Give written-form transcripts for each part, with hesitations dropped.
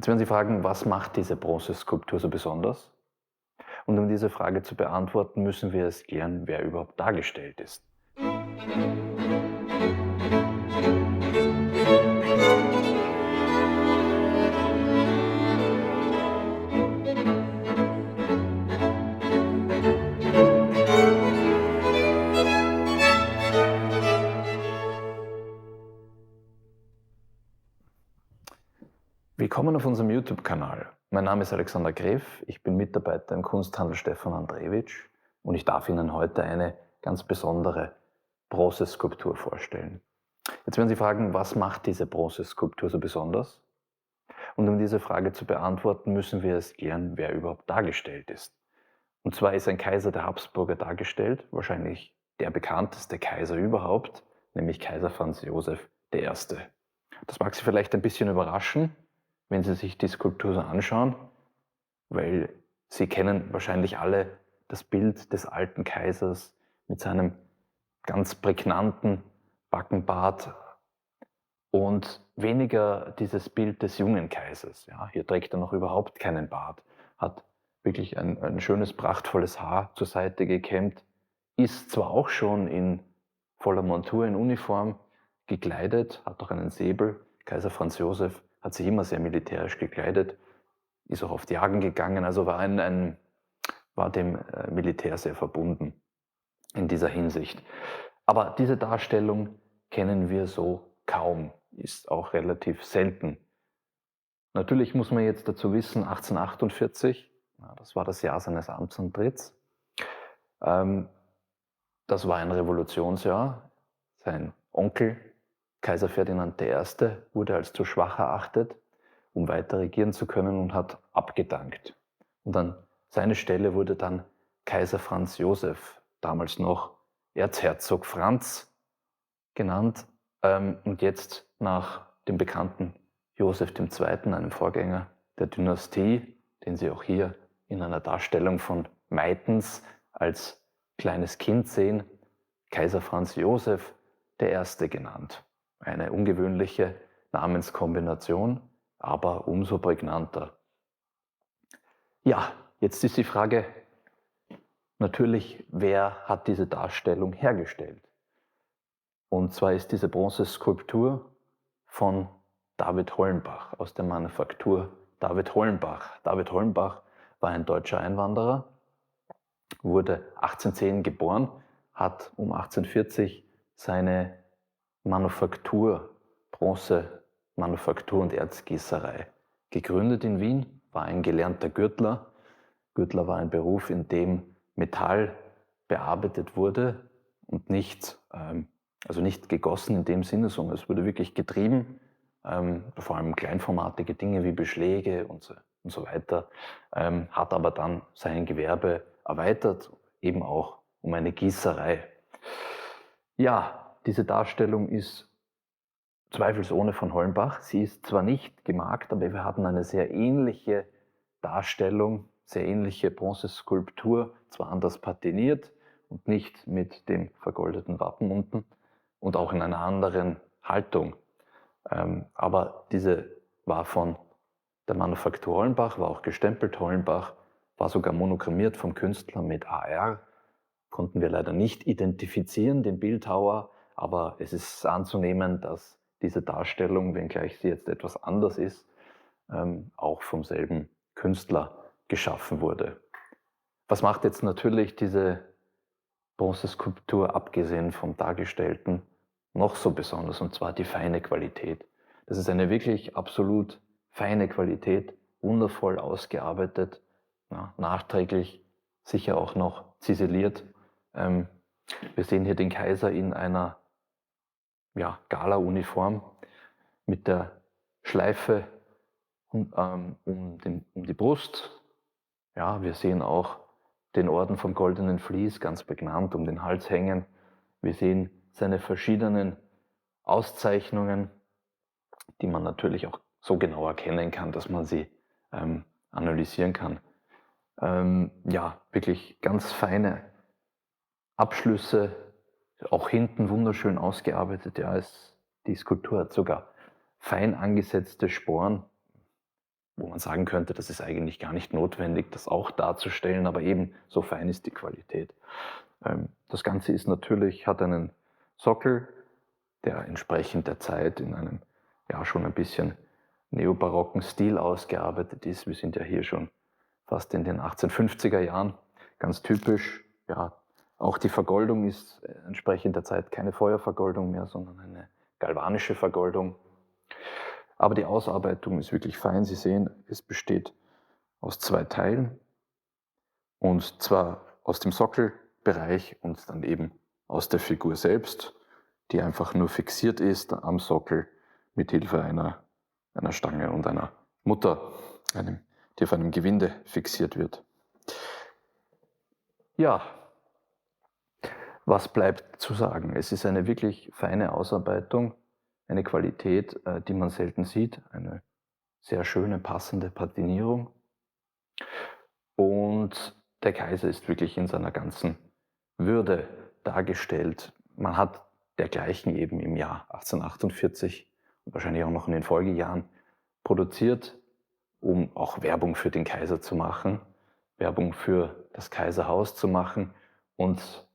Jetzt werden Sie fragen, was macht diese Bronzeskulptur so besonders? Und um diese Frage zu beantworten, müssen wir erst klären, wer überhaupt dargestellt ist. Willkommen auf unserem YouTube-Kanal. Mein Name ist Alexander Greff, ich bin Mitarbeiter im Kunsthandel Stefan Andrewitsch und ich darf Ihnen heute eine ganz besondere Bronzeskulptur vorstellen. Jetzt werden Sie fragen, was macht diese Bronzeskulptur so besonders? Und um diese Frage zu beantworten, müssen wir erst klären, wer überhaupt dargestellt ist. Und zwar ist ein Kaiser der Habsburger dargestellt, wahrscheinlich der bekannteste Kaiser überhaupt, nämlich Kaiser Franz Josef I. Das mag Sie vielleicht ein bisschen überraschen, wenn Sie sich die Skulptur so anschauen, weil Sie kennen wahrscheinlich alle das Bild des alten Kaisers mit seinem ganz prägnanten Backenbart und weniger dieses Bild des jungen Kaisers. Ja, hier trägt er noch überhaupt keinen Bart, hat wirklich ein schönes, prachtvolles Haar zur Seite gekämmt, ist zwar auch schon in voller Montur, in Uniform gekleidet, hat auch einen Säbel. Kaiser Franz Josef hat sich immer sehr militärisch gekleidet, ist auch auf die Jagen gegangen, also war dem Militär sehr verbunden in dieser Hinsicht. Aber diese Darstellung kennen wir so kaum, ist auch relativ selten. Natürlich muss man jetzt dazu wissen, 1848, das war das Jahr seines Amtsantritts, das war ein Revolutionsjahr. Sein Onkel, Kaiser Ferdinand I., wurde als zu schwach erachtet, um weiter regieren zu können und hat abgedankt. Und an seine Stelle wurde dann Kaiser Franz Josef, damals noch Erzherzog Franz genannt, und jetzt nach dem bekannten Josef II., einem Vorgänger der Dynastie, den Sie auch hier in einer Darstellung von Meitens als kleines Kind sehen, Kaiser Franz Josef I. genannt. Eine ungewöhnliche Namenskombination, aber umso prägnanter. Ja, jetzt ist die Frage natürlich, wer hat diese Darstellung hergestellt? Und zwar ist diese Bronzeskulptur von David Hollenbach aus der Manufaktur David Hollenbach. David Hollenbach war ein deutscher Einwanderer, wurde 1810 geboren, hat um 1840 seine Manufaktur, Bronzemanufaktur und Erzgießerei gegründet in Wien, war ein gelernter Gürtler. Gürtler war ein Beruf, in dem Metall bearbeitet wurde und nicht gegossen in dem Sinne, sondern es wurde wirklich getrieben, vor allem kleinformatige Dinge wie Beschläge und so weiter, hat aber dann sein Gewerbe erweitert, eben auch um eine Gießerei. Ja, diese Darstellung ist zweifelsohne von Hollenbach. Sie ist zwar nicht gemarkt, aber wir hatten eine sehr ähnliche Darstellung, sehr ähnliche Bronzeskulptur, zwar anders patiniert und nicht mit dem vergoldeten Wappen unten und auch in einer anderen Haltung. Aber diese war von der Manufaktur Hollenbach, war auch gestempelt Hollenbach, war sogar monogrammiert vom Künstler mit AR. Konnten wir leider nicht identifizieren, den Bildhauer, aber es ist anzunehmen, dass diese Darstellung, wenngleich sie jetzt etwas anders ist, auch vom selben Künstler geschaffen wurde. Was macht jetzt natürlich diese Bronzeskulptur, abgesehen vom Dargestellten, noch so besonders, und zwar die feine Qualität. Das ist eine wirklich absolut feine Qualität, wundervoll ausgearbeitet, nachträglich sicher auch noch ziseliert. Wir sehen hier den Kaiser in einer Gala-Uniform mit der Schleife um die Brust. Ja, wir sehen auch den Orden vom Goldenen Vlies, ganz prägnant, um den Hals hängen. Wir sehen seine verschiedenen Auszeichnungen, die man natürlich auch so genau erkennen kann, dass man sie analysieren kann. Wirklich ganz feine Abschlüsse, auch hinten wunderschön ausgearbeitet. Ja, die Skulptur hat sogar fein angesetzte Sporen, man sagen könnte, das ist eigentlich gar nicht notwendig, das auch darzustellen, aber eben so fein ist die Qualität. Das Ganze ist natürlich, hat einen Sockel, der entsprechend der Zeit in einem ja schon ein bisschen neobarocken Stil ausgearbeitet ist. Wir sind ja hier schon fast in den 1850er Jahren, ganz typisch. Ja, auch die Vergoldung ist entsprechend der Zeit keine Feuervergoldung mehr, sondern eine galvanische Vergoldung. Aber die Ausarbeitung ist wirklich fein. Sie sehen, es besteht aus 2 Teilen, und zwar aus dem Sockelbereich und dann eben aus der Figur selbst, die einfach nur fixiert ist am Sockel mit Hilfe einer Stange und einer Mutter, die auf einem Gewinde fixiert wird. Ja, was bleibt zu sagen? Es ist eine wirklich feine Ausarbeitung, eine Qualität, die man selten sieht, eine sehr schöne, passende Patinierung. Und der Kaiser ist wirklich in seiner ganzen Würde dargestellt. Man hat dergleichen eben im Jahr 1848 und wahrscheinlich auch noch in den Folgejahren produziert, um auch Werbung für den Kaiser zu machen, Werbung für das Kaiserhaus zu machen und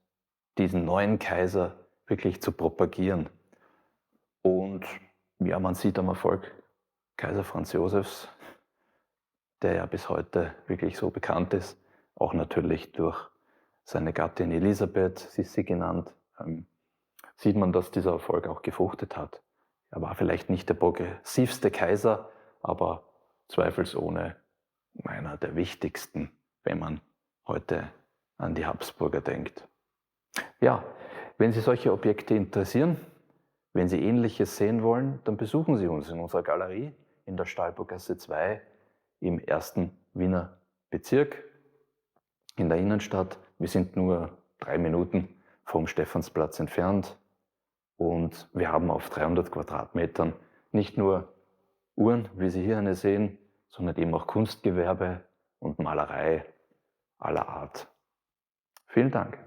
diesen neuen Kaiser wirklich zu propagieren. Und ja, man sieht am Erfolg Kaiser Franz Josefs, der ja bis heute wirklich so bekannt ist, auch natürlich durch seine Gattin Elisabeth, Sissi genannt, sieht man, dass dieser Erfolg auch gefruchtet hat. Er war vielleicht nicht der progressivste Kaiser, aber zweifelsohne einer der wichtigsten, wenn man heute an die Habsburger denkt. Ja, wenn Sie solche Objekte interessieren, wenn Sie Ähnliches sehen wollen, dann besuchen Sie uns in unserer Galerie in der Stahlburggasse 2 im 1. Wiener Bezirk in der Innenstadt. Wir sind nur 3 Minuten vom Stephansplatz entfernt und wir haben auf 300 Quadratmetern nicht nur Uhren, wie Sie hier eine sehen, sondern eben auch Kunstgewerbe und Malerei aller Art. Vielen Dank.